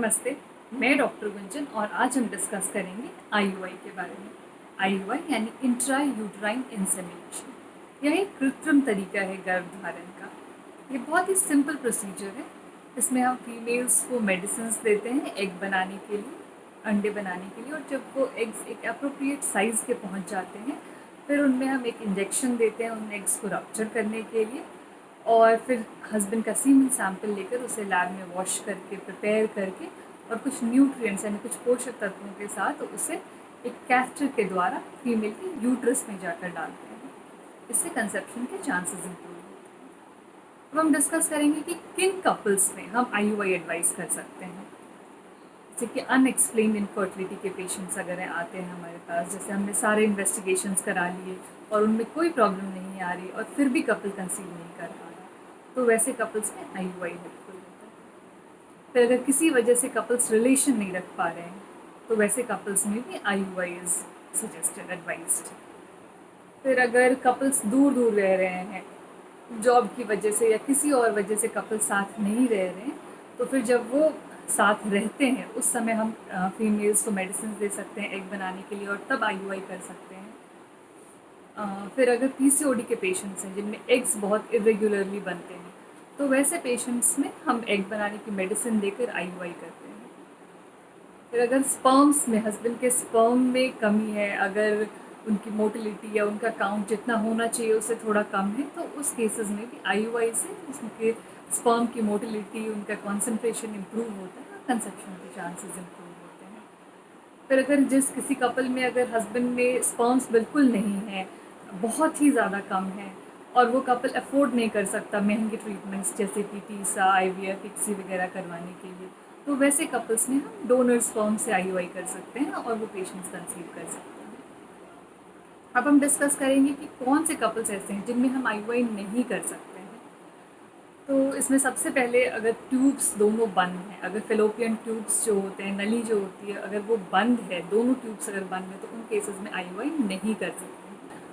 नमस्ते, मैं डॉक्टर गुंजन और आज हम डिस्कस करेंगे आईयूआई के बारे में। आईयूआई यानी इंट्रा यूट्राइन इंसेमिनेशन। यह एक कृत्रिम तरीका है गर्भधारण का। ये बहुत ही सिंपल प्रोसीजर है। इसमें हम फीमेल्स को मेडिसिन देते हैं एग बनाने के लिए, अंडे बनाने के लिए, और जब वो एग्स एक अप्रोप्रिएट साइज़ के पहुंच जाते हैं फिर उनमें हम एक इंजेक्शन देते हैं उन एग्स को रप्चर करने के लिए, और फिर हस्बैंड का सीमन सैंपल लेकर उसे लैब में वॉश करके प्रिपेयर करके और कुछ न्यूट्रिएंट्स यानी कुछ पोषक तत्वों के साथ उसे एक कैथेटर के द्वारा फीमेल के यूट्रस में जाकर डालते हैं। इससे कंसेप्शन के चांसेस इंप्रूव होते हैं। अब हम डिस्कस करेंगे कि किन कपल्स में हम आईयूआई एडवाइस कर सकते हैं। जैसे कि अनएक्सप्लेन्ड इनफर्टिलिटी के पेशेंट्स अगर आते हैं हमारे पास, जैसे हमने सारे इन्वेस्टिगेशंस करा लिए और उनमें कोई प्रॉब्लम नहीं आ रही और फिर भी कपल कंसीव नहीं कर पा रहा, तो वैसे कपल्स में आईयूआई हेल्पफुल होता है। फिर अगर किसी वजह से कपल्स रिलेशन नहीं रख पा रहे हैं तो वैसे कपल्स में भी आईयूआई इज़ सजेस्टेड, एडवाइज्ड। फिर अगर कपल्स दूर दूर रह रहे हैं जॉब की वजह से या किसी और वजह से कपल साथ नहीं रह रहे हैं, तो फिर जब वो साथ रहते हैं उस समय हम फीमेल्स को मेडिसिन दे सकते हैं एग बनाने के लिए और तब आईयूआई कर सकते हैं। फिर अगर पीसीओडी के पेशेंट्स हैं जिनमें एग्स बहुत इरेगुलरली बनते हैं, तो वैसे पेशेंट्स में हम एग बनाने की मेडिसिन देकर आईयूआई करते हैं। फिर अगर स्पर्म्स में, हस्बैंड के स्पर्म में कमी है, अगर उनकी मोटिलिटी या उनका काउंट जितना होना चाहिए उससे थोड़ा कम है, तो उस केसेस में भी आईयूआई से उसके स्पर्म की मोटिलिटी, उनका कॉन्सेंट्रेशन इम्प्रूव होता है और कंसेप्शन के चांसेस इम्प्रूव होते हैं। फिर अगर किसी कपल में अगर हस्बैंड में स्पर्म्स बिल्कुल नहीं है, बहुत ही ज़्यादा कम है, और वो कपल अफोर्ड नहीं कर सकता महंगे ट्रीटमेंट्स जैसे कि टीसा, आईवीएफ, इक्सी वगैरह करवाने के लिए, तो वैसे कपल्स में हम डोनर स्पर्म से आईयूआई कर सकते हैं और वो पेशेंट्स कंसीव कर सकते हैं। अब हम डिस्कस करेंगे कि कौन से कपल्स ऐसे हैं जिनमें हम आईयूआई नहीं कर सकते हैं। तो इसमें सबसे पहले अगर ट्यूब्स दोनों बंद हैं, अगर फेलोपियन ट्यूब्स जो होते हैं, नली जो होती है, अगर वो बंद है, दोनों ट्यूब्स अगर बंद है, तो उन केसेस में आईयूआई नहीं कर सकते।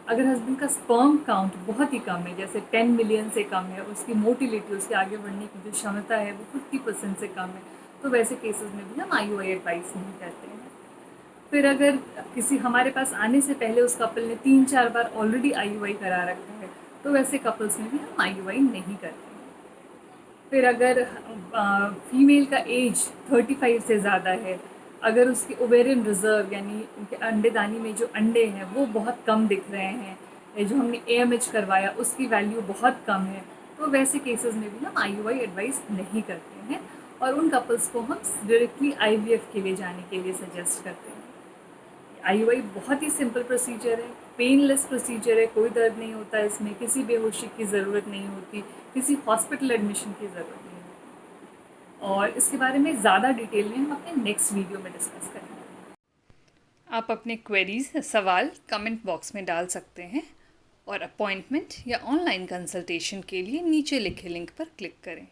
अगर हस्बैंड का स्पर्म काउंट बहुत ही कम है, जैसे 10 मिलियन से कम है, उसकी मोटिलिटी, उसके आगे बढ़ने की जो क्षमता है वो 50% से कम है, तो वैसे केसेस में भी हम आईयूआई एडवाइस नहीं करते हैं। फिर अगर किसी हमारे पास आने से पहले उस कपल ने 3-4 बार ऑलरेडी आईयूआई करा रखा है, तो वैसे कपल्स में भी हम आईयूआई नहीं करते हैं। फिर अगर फीमेल का एज 35 से ज़्यादा है, अगर उसकी ओवेरियन रिजर्व यानी उनके अंडेदानी में जो अंडे हैं वो बहुत कम दिख रहे हैं, जो हमने एएमएच करवाया उसकी वैल्यू बहुत कम है, तो वैसे केसेस में भी हम आईयूआई एडवाइस नहीं करते हैं और उन कपल्स को हम डायरेक्टली आईवीएफ के लिए जाने के लिए सजेस्ट करते हैं। आईयूआई बहुत ही सिंपल प्रोसीजर है, पेनलेस प्रोसीजर है, कोई दर्द नहीं होता है इसमें, किसी बेहोशी की ज़रूरत नहीं होती, किसी हॉस्पिटल एडमिशन की ज़रूरत नहीं होती, और इसके बारे में ज़्यादा डिटेल में हम अपने नेक्स्ट वीडियो में डिस्कस करेंगे। आप अपने क्वेरीज, सवाल कमेंट बॉक्स में डाल सकते हैं और अपॉइंटमेंट या ऑनलाइन कंसल्टेशन के लिए नीचे लिखे लिंक पर क्लिक करें।